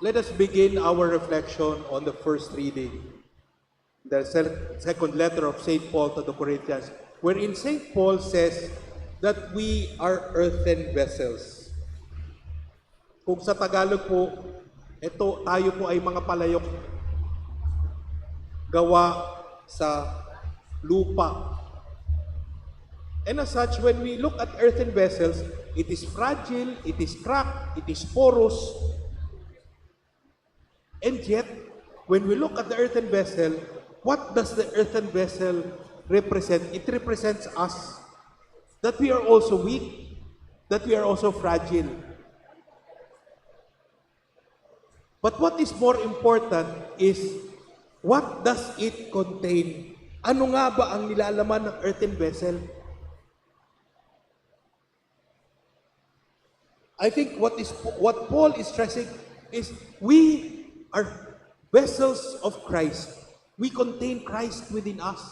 let us begin our reflection on the first reading, the second letter of St. Paul to the Corinthians, wherein St. Paul says that we are earthen vessels. Kung sa Tagalog po, tayo po ay mga palayok gawa sa lupa. And as such, when we look at earthen vessels, it is fragile, it is cracked, it is porous. And yet, when we look at the earthen vessel, what does the earthen vessel represent? It represents us, that we are also weak, that we are also fragile. But what is more important is, what does it contain? Ano nga ba ang nilalaman ng earthen vessel? I think what Paul is stressing is we are vessels of Christ. We contain Christ within us.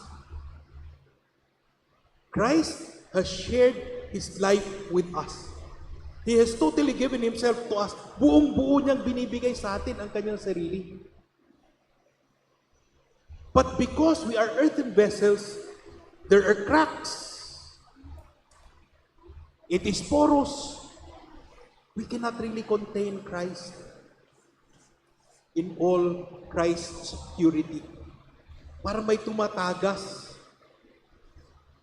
Christ has shared His life with us. He has totally given Himself to us. Buong-buo niyang binibigay sa atin ang kanyang sarili. But because we are earthen vessels, there are cracks. It is porous. We cannot really contain Christ in all Christ's purity. Parang may tumatagas.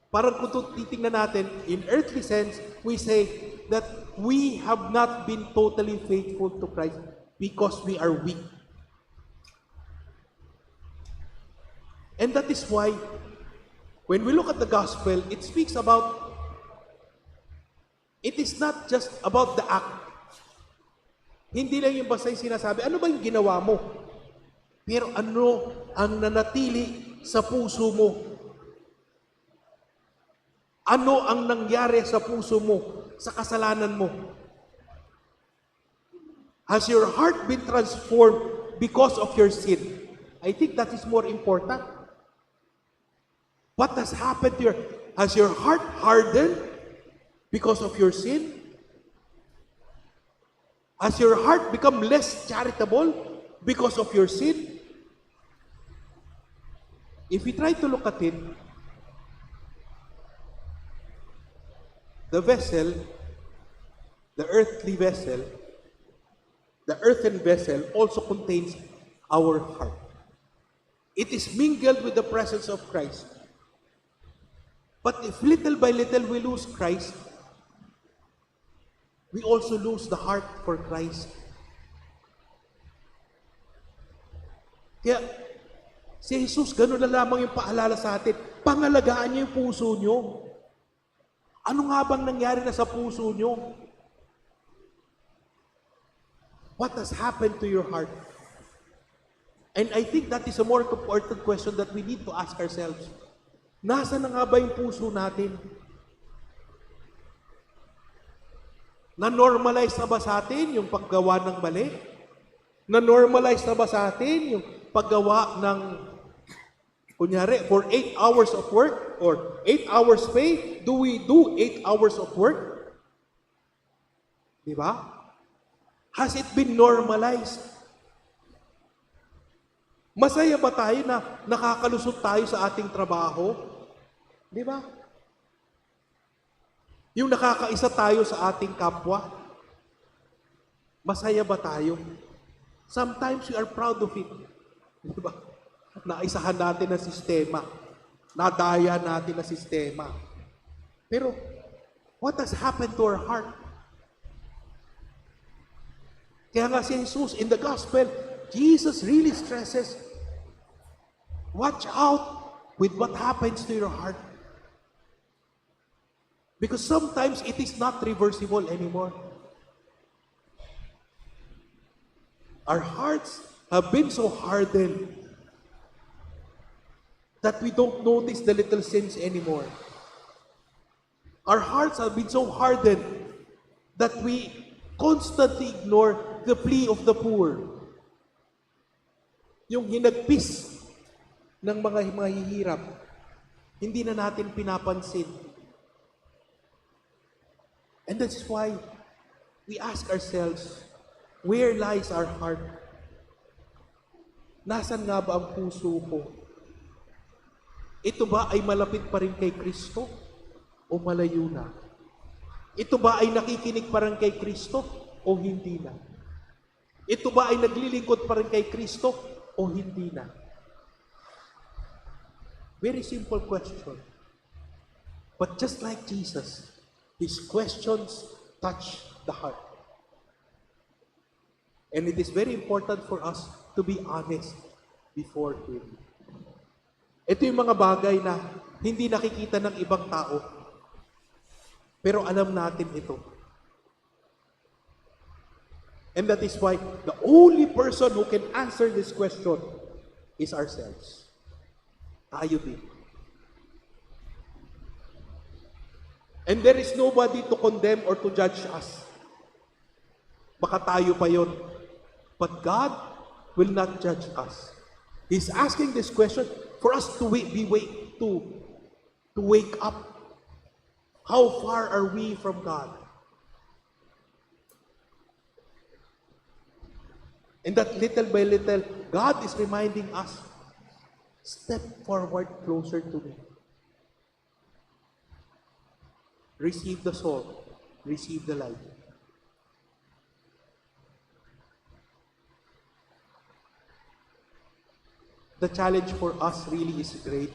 Parang kung titingnan natin, in earthly sense, we say that we have not been totally faithful to Christ because we are weak. And that is why, when we look at the gospel, it speaks about, it is not just about the act. Hindi lang yung basta yung sinasabi, ano ba yung ginawa mo? Pero ano ang nanatili sa puso mo? Ano ang nangyari sa puso mo, sa kasalanan mo? Has your heart been transformed because of your sin? I think that is more important. What has happened to has your heart hardened because of your sin? Has your heart become less charitable because of your sin? If we try to look at it, the vessel, the earthly vessel, the earthen vessel also contains our heart. It is mingled with the presence of Christ. But if little by little we lose Christ, we also lose the heart for Christ. Kaya, si Jesus, gano'n na lamang yung paalala sa atin. Pangalagaan niyo yung puso niyo. Ano nga bang nangyari na sa puso niyo? What has happened to your heart? And I think that is a more important question that we need to ask ourselves. Nasaan na nga ba yung puso natin? Na-normalize na ba sa atin yung paggawa ng mali? Na-normalize na ba sa atin yung paggawa ng, kunyari, for 8 hours of work or 8 hours pay, do we do 8 hours of work? Di ba? Has it been normalized? Masaya ba tayo na nakakalusot tayo sa ating trabaho? Di ba? Yung nakakaisa tayo sa ating kapwa, masaya ba tayo? Sometimes we are proud of it. Diba? Naisahan natin ang sistema. Nadaya natin ang sistema. Pero, what has happened to our heart? Kaya nga si Jesus, in the gospel, Jesus really stresses, watch out with what happens to your heart. Because sometimes it is not reversible anymore. Our hearts have been so hardened that we don't notice the little sins anymore. Our hearts have been so hardened that we constantly ignore the plea of the poor. Yung hinagpis ng mga mahihirap, hindi na natin pinapansin. And that's why we ask ourselves, Where lies our heart? Nasaan nga ba ang puso ko? Ito ba ay malapit pa rin kay Kristo o malayo na? Ito ba ay nakikinig pa rin kay Kristo o hindi na? Ito ba ay naglilingkod pa rin kay Kristo o hindi na? Very simple question. But just like Jesus, His questions touch the heart. And it is very important for us to be honest before Him. Ito yung mga bagay na hindi nakikita ng ibang tao. Pero alam natin ito. And that is why the only person who can answer this question is ourselves. Tayo din. And there is nobody to condemn or to judge us. Baka tayo pa yon. But God will not judge us. He's asking this question for us to wake up. How far are we from God? And that little by little, God is reminding us, step forward closer to me. Receive the soul. Receive the light. The challenge for us really is great.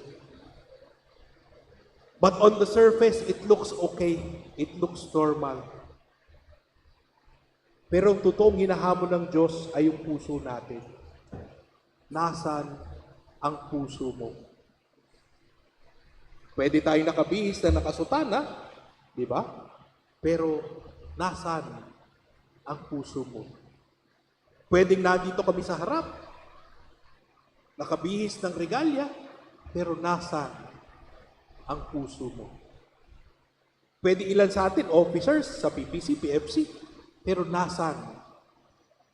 But on the surface, it looks okay. It looks normal. Pero ang totoong hinahamon ng Diyos ay yung puso natin. Nasaan ang puso mo? Pwede tayong nakabihis na nakasutana, di ba? Pero nasaan ang puso mo? Pwedeng nandito kami sa harap, nakabihis ng regalya, pero nasaan ang puso mo? Pwede ilan sa atin, officers sa PPC, PFC, pero nasaan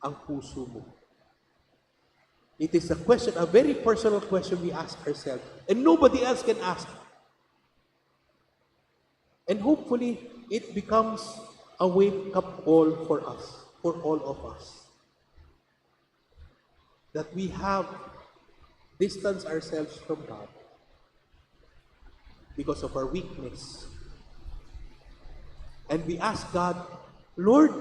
ang puso mo? It is a question, a very personal question we ask ourselves, and nobody else can ask. And hopefully, it becomes a wake-up call for us, for all of us. That we have distanced ourselves from God because of our weakness. And we ask God, Lord,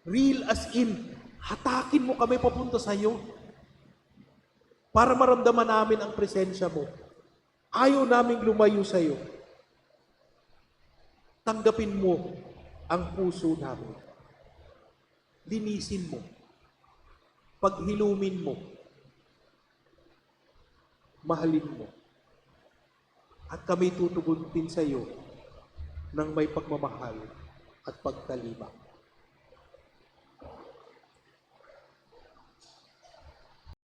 reel us in. Hatakin mo kami papunta sa iyo para maramdaman namin ang presensya mo. Ayaw naming lumayo sa iyo. Tanggapin mo ang puso namin. Linisin mo. Paghilumin mo. Mahalin mo. At kami tutugunin sa iyo ng may pagmamahal at pagtalima.